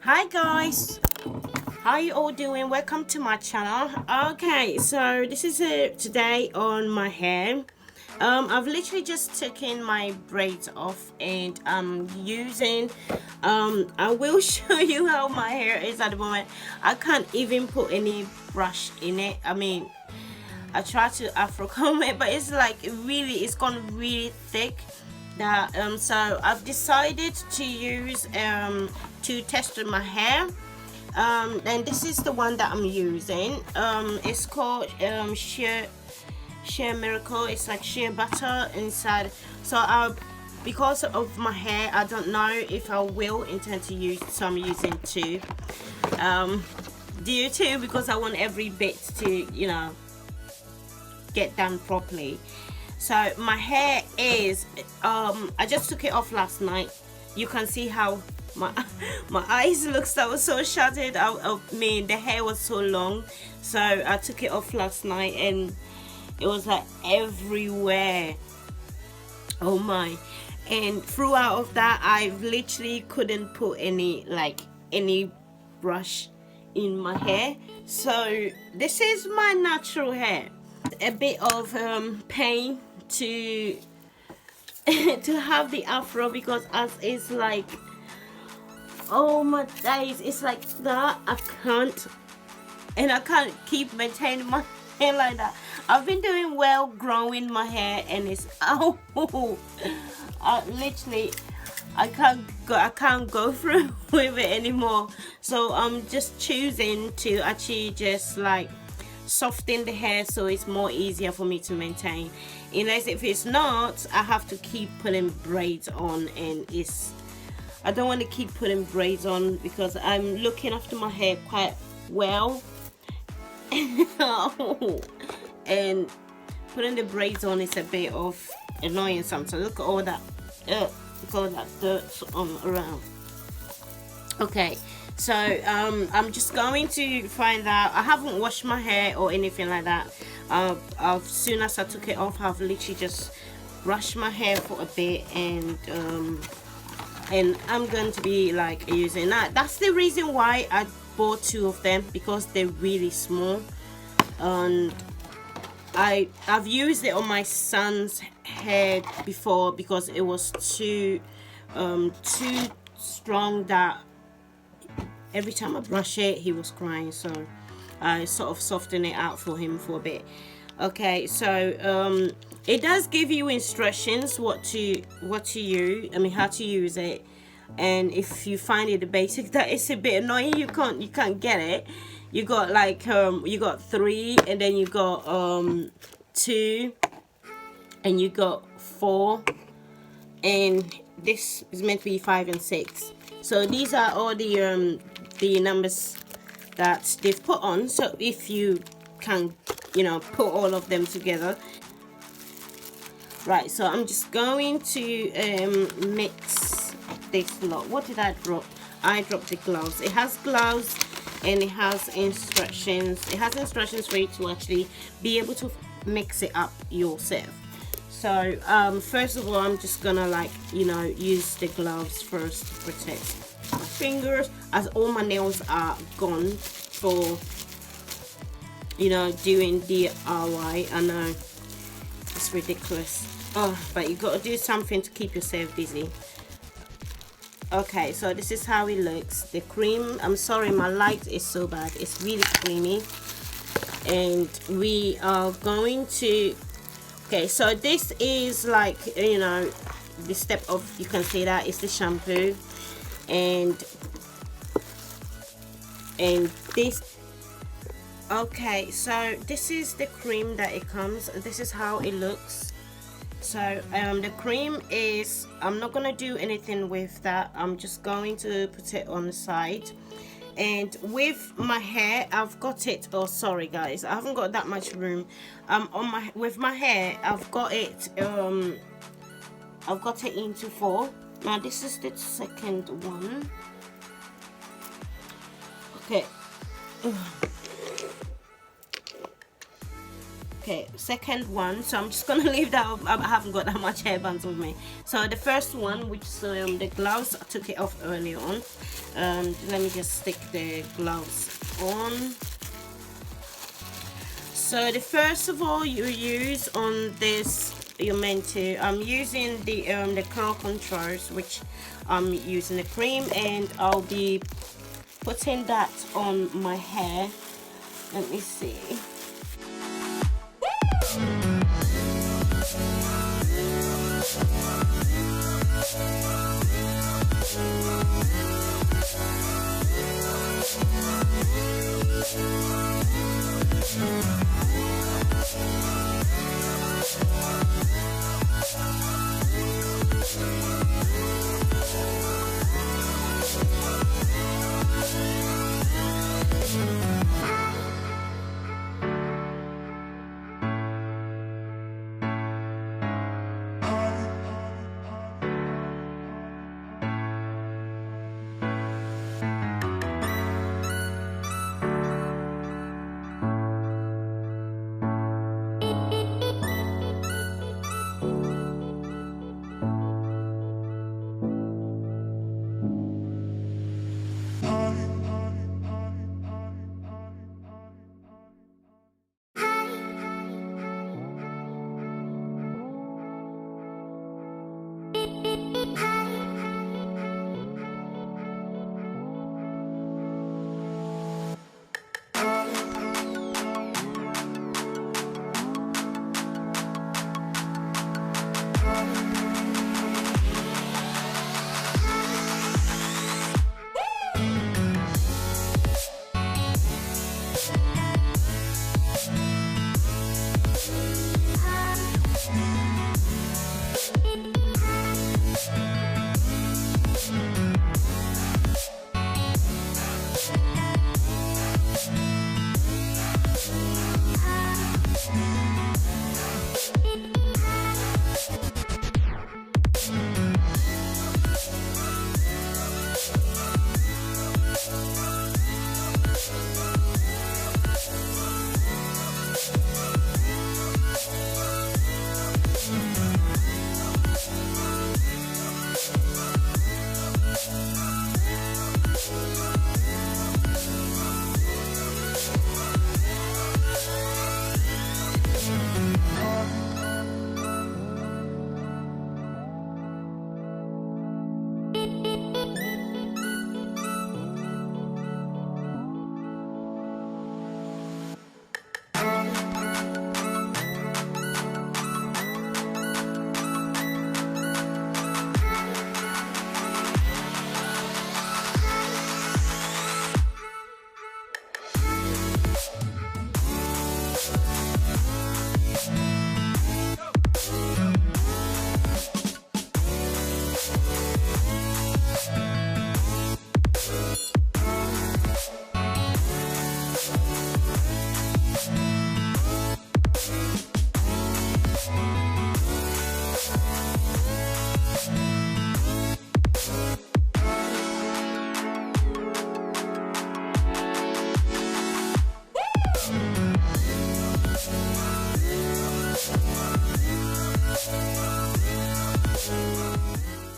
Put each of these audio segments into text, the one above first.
Hi guys, how you all doing? Welcome to my channel. Okay, so this is it today on my hair. I've literally just taken my braids off and I'm using I will show you how my hair is at the moment. I can't even put any brush in it. I mean, I try to afro comb it, but it's like it's gone really thick. That so I've decided to use to test my hair. And this is the one that I'm using. It's called Shea Miracle. It's like shea butter inside. So because of my hair, I don't know if I will intend to use, so I'm using two. Do two because I want every bit to, get done properly. So my hair is I just took it off last night. You can see how my eyes look so shattered. I mean, the hair was so long, so I took it off last night and it was like everywhere. Oh my. And throughout of that, I literally couldn't put any brush in my hair. So this is my natural hair. A bit of pain to to have the afro because as it's like, oh my days, it's like that. I can't keep maintaining my hair like that. I've been doing well growing my hair and it's literally I can't go through with it anymore. So I'm just choosing to actually just like soften the hair so it's more easier for me to maintain. Unless if it's not, I have to keep putting braids on, and I don't want to keep putting braids on because I'm looking after my hair quite well. And putting the braids on is a bit of annoying sometimes. Look at all that dirt on around. Okay, so I'm just going to find out. I haven't washed my hair or anything like that. As soon as I took it off, I've literally just brushed my hair for a bit, and I'm going to be like using that. That's the reason why I bought two of them, because they're really small, and I've used it on my son's head before because it was too strong that every time I brush it he was crying, so I sort of softened it out for him for a bit. Okay, so it does give you instructions what to use, how to use it, and if you find it the basic that it's a bit annoying, you can't get it. You got like you got 3, and then you got 2, and you got 4, and this is meant to be 5 and 6. So these are all the numbers that they've put on, so if you can put all of them together. Right, so I'm just going to mix this lot. What did I drop? I dropped the gloves. It has gloves and it has instructions. It has instructions for you to actually be able to mix it up yourself. So first of all, I'm just gonna use the gloves first to protect my fingers, as all my nails are gone for doing DIY. I know it's ridiculous, but you got to do something to keep yourself busy. Okay, so this is how it looks. The cream, I'm sorry, my light is so bad, it's really creamy. And we are going to, okay, so this is like the step of, you can see that is the shampoo, and this. Okay, so this is the cream that it comes. This is how it looks. So the cream is, I'm not gonna do anything with that. I'm just going to put it on the side. And with my hair, I've got it, oh sorry guys, I haven't got that much room. With my hair, I've got it into 4. Now this is the second one. Okay. Okay, second one. So I'm just gonna leave that up. I haven't got that much hairbands with me. So the first one, which is the gloves, I took it off earlier on. Let me just stick the gloves on. So the first of all you use on this, you're meant to, I'm using the curl controls, which I'm using the cream, and I'll be putting that on my hair. Let me see.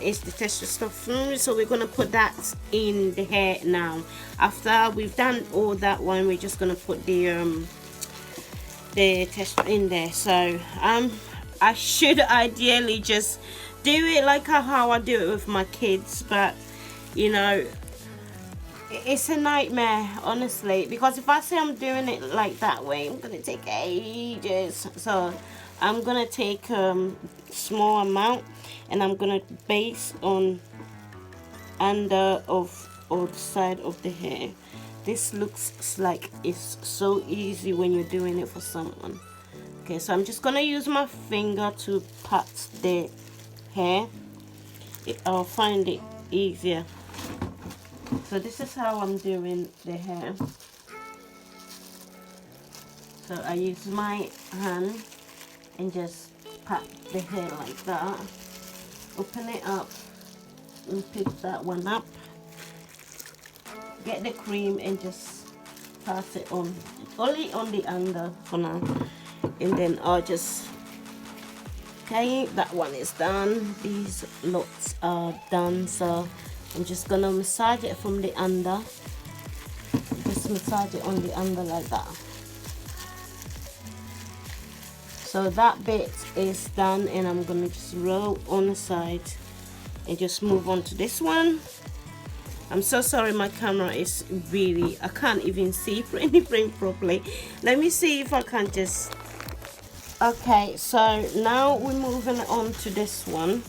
Is the texture stuff, so we're gonna put that in the hair now. After we've done all that one, we're just gonna put the texture in there. So I should ideally just do it like how I do it with my kids, but you know, it's a nightmare honestly, because if I say I'm doing it like that way, I'm gonna take ages. So I'm gonna take small amount, and I'm gonna base on under of or the side of the hair. This looks like it's so easy when you're doing it for someone. Okay, so I'm just gonna use my finger to pat the hair. I'll find it easier. So this is how I'm doing the hair. So I use my hand and just pat the hair like that. Open it up and pick that one up. Get the cream and just pass it on. Only on the under for now. and then I'll just, okay, that one is done. These lots are done, so I'm just gonna massage it from the under. Just massage it on the under like that. So that bit is done, and I'm gonna just roll on the side and just move on to this one. I'm so sorry, my camera is really, I can't even see anything properly. Let me see if I can just, okay, so now we're moving on to this one.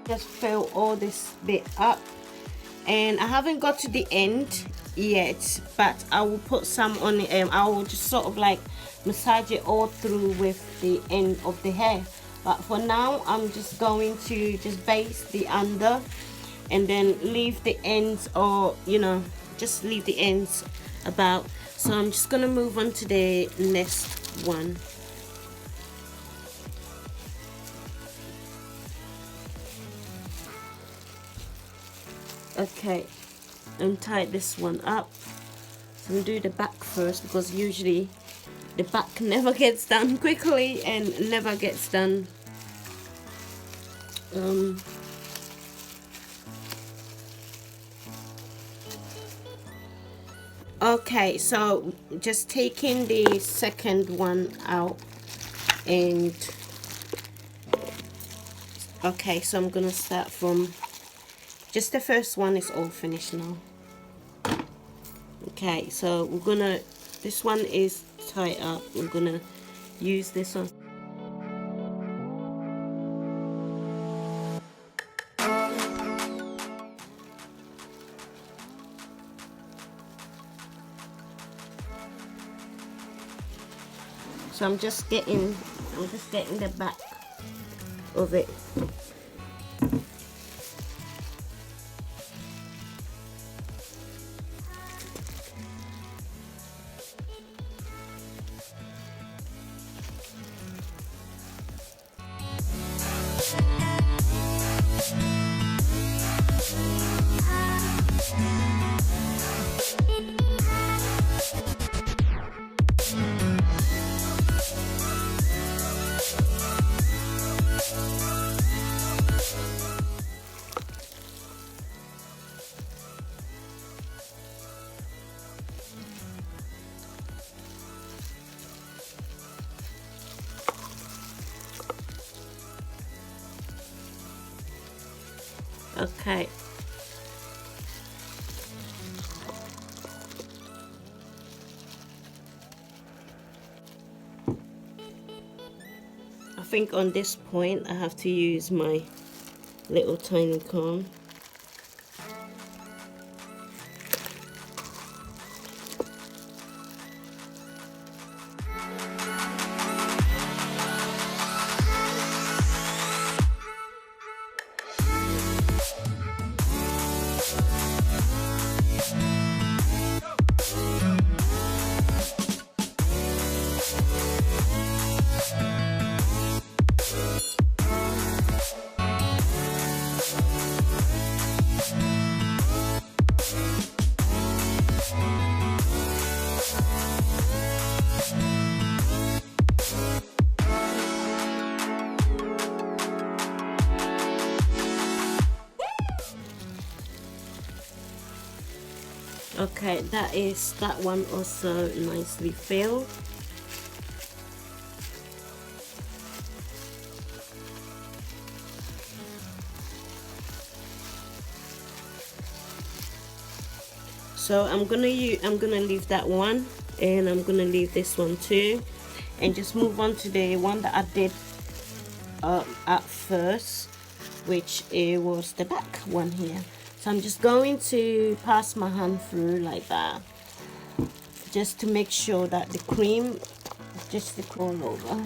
Just fill all this bit up, and I haven't got to the end yet, but I will put some on the I will just sort of like massage it all through with the end of the hair. But for now, I'm just going to just base the under and then leave the ends, or you know, just leave the ends about. So I'm just gonna move on to the next one. Okay, and tie this one up. So we'll do the back first, because usually the back never gets done quickly and never gets done. Okay, so just taking the second one out, and okay, so I'm gonna start from just the first one. Is all finished now. Okay, so we're gonna, this one is tied up, we're gonna use this one. So I'm just getting the back of it. Okay. I think on this point I have to use my little tiny comb. Okay, that one also nicely filled. So I'm gonna leave that one, and I'm gonna leave this one too, and just move on to the one that I did at first, which it was the back one here. So I'm just going to pass my hand through like that, just to make sure that the cream just stick all over,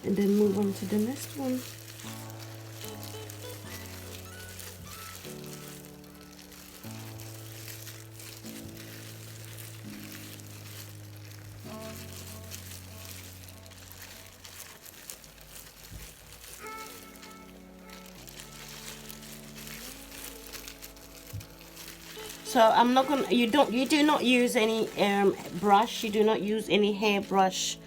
and then move on to the next one. So I'm not gonna, you do not use any brush, you do not use any hair brush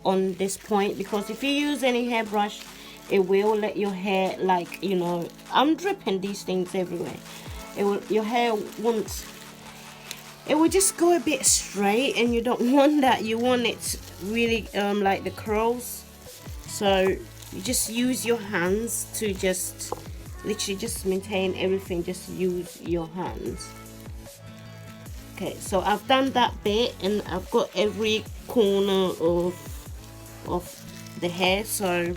on this point, because if you use any hair brush, it will let your hair, like, you know, I'm dripping these things everywhere. It will, your hair won't, it will just go a bit straight, and you don't want that. You want it really like the curls. So you just use your hands to just literally just maintain everything. Just use your hands. Okay, so I've done that bit, and I've got every corner of the hair. So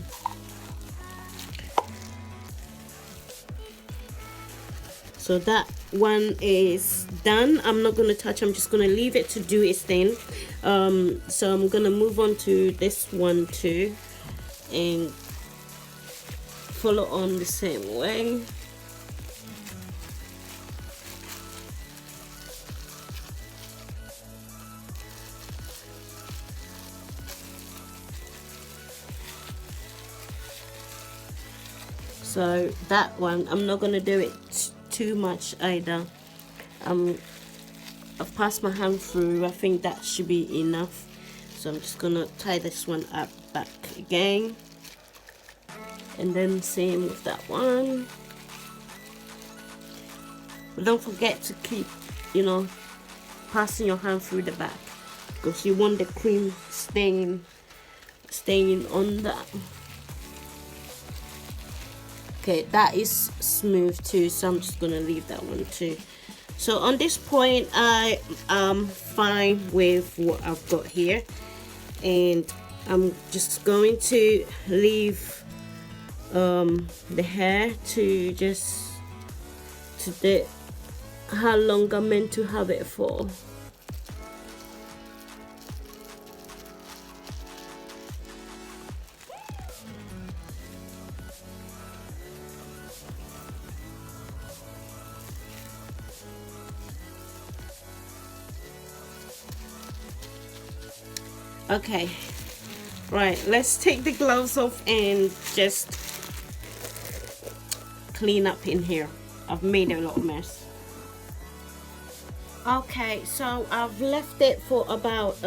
that one is done. I'm not going to touch, I'm just going to leave it to do its thing. So I'm going to move on to this one too, and follow on the same way. So that one, I'm not going to do it too much either. I've passed my hand through. I think that should be enough. So I'm just going to tie this one up back again. And then same with that one. But don't forget to keep, you know, passing your hand through the back, because you want the cream staying on that. Okay, that is smooth too, so I'm just gonna leave that one too. So on this point, I am fine with what I've got here, and I'm just going to leave the hair to just how long I'm meant to have it for. Okay, right, let's take the gloves off and just clean up in here. I've made a lot of mess. Okay, so I've left it for about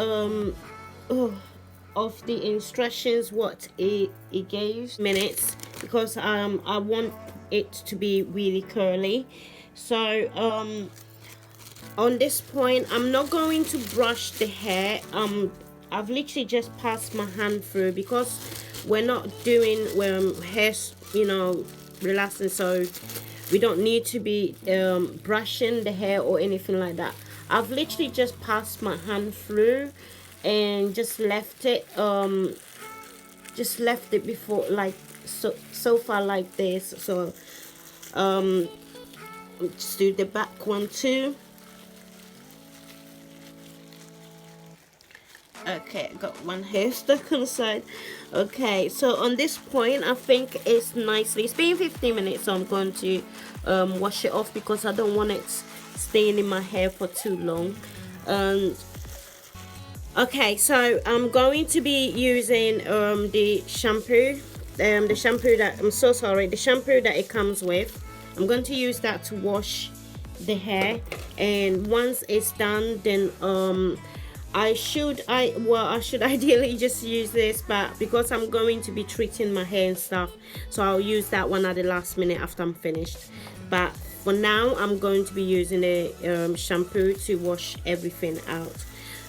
of the instructions what it gave minutes, because I want it to be really curly. So on this point, I'm not going to brush the hair. I've literally just passed my hand through, because we're not doing hair, you know, relaxing, so we don't need to be brushing the hair or anything like that. I've literally just passed my hand through and just left it before, like so far like this. So just do the back one too. Okay, I got one hair stuck on the side. Okay, so on this point, I think it's nicely, it's been 15 minutes, so I'm going to wash it off, because I don't want it staying in my hair for too long. Okay, so I'm going to be using the shampoo that, I'm so sorry, the shampoo that it comes with. I'm going to use that to wash the hair, and once it's done, then I should ideally just use this, but because I'm going to be treating my hair and stuff, so I'll use that one at the last minute after I'm finished. But for now I'm going to be using a shampoo to wash everything out.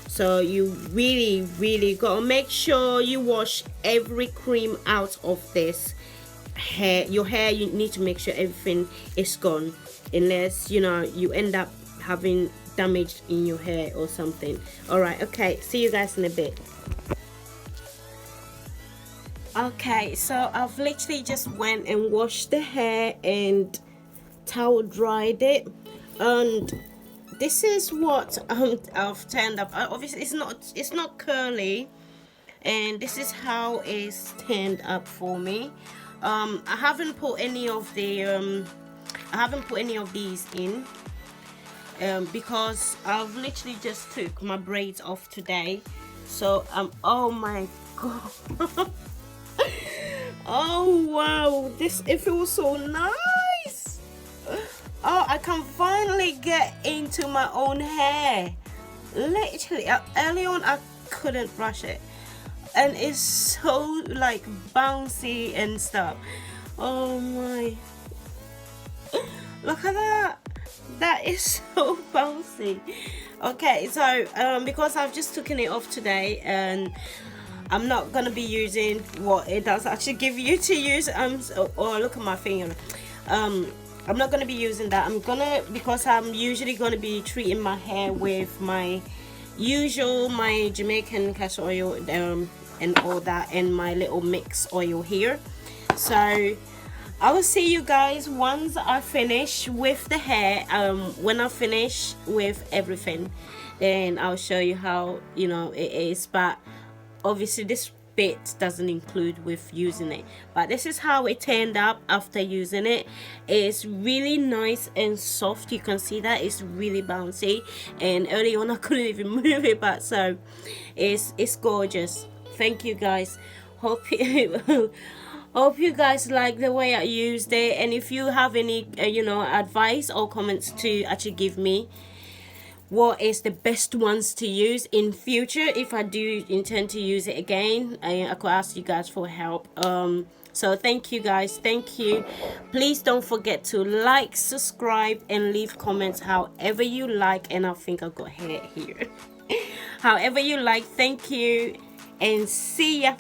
So you really gotta make sure you wash every cream out of this hair. Your hair, you need to make sure everything is gone, unless you know you end up having damage in your hair or something. All right, okay, see you guys in a bit. Okay, so I've literally just went and washed the hair and towel dried it, and this is what I've turned up. Obviously it's not curly, and this is how it's turned up for me. I haven't put any of the I haven't put any of these in because I've literally just took my braids off today. So oh my god. Oh wow, it feels so nice. Oh, I can finally get into my own hair. Literally, early on I couldn't brush it, and it's so like bouncy and stuff. Oh my, look at that. That is so bouncy. Okay, so because I've just taken it off today, and I'm not gonna be using what it does actually give you to use. Oh, look at my finger. I'm not gonna be using that. Because I'm usually gonna be treating my hair with my Jamaican castor oil and all that, and my little mix oil here. So I will see you guys once I finish with the hair. When I finish with everything, then I'll show you how, you know, it is. But obviously this bit doesn't include with using it, but this is how it turned up after using it. It's really nice and soft. You can see that it's really bouncy, and early on I couldn't even move it, but so it's gorgeous. Thank you guys. Hope you guys like the way I used it, and if you have any you know, advice or comments to actually give me what is the best ones to use in future, if I do intend to use it again, I could ask you guys for help. So thank you guys, thank you. Please don't forget to like, subscribe, and leave comments however you like. And I think I've got hair here. However you like. Thank you, and see ya.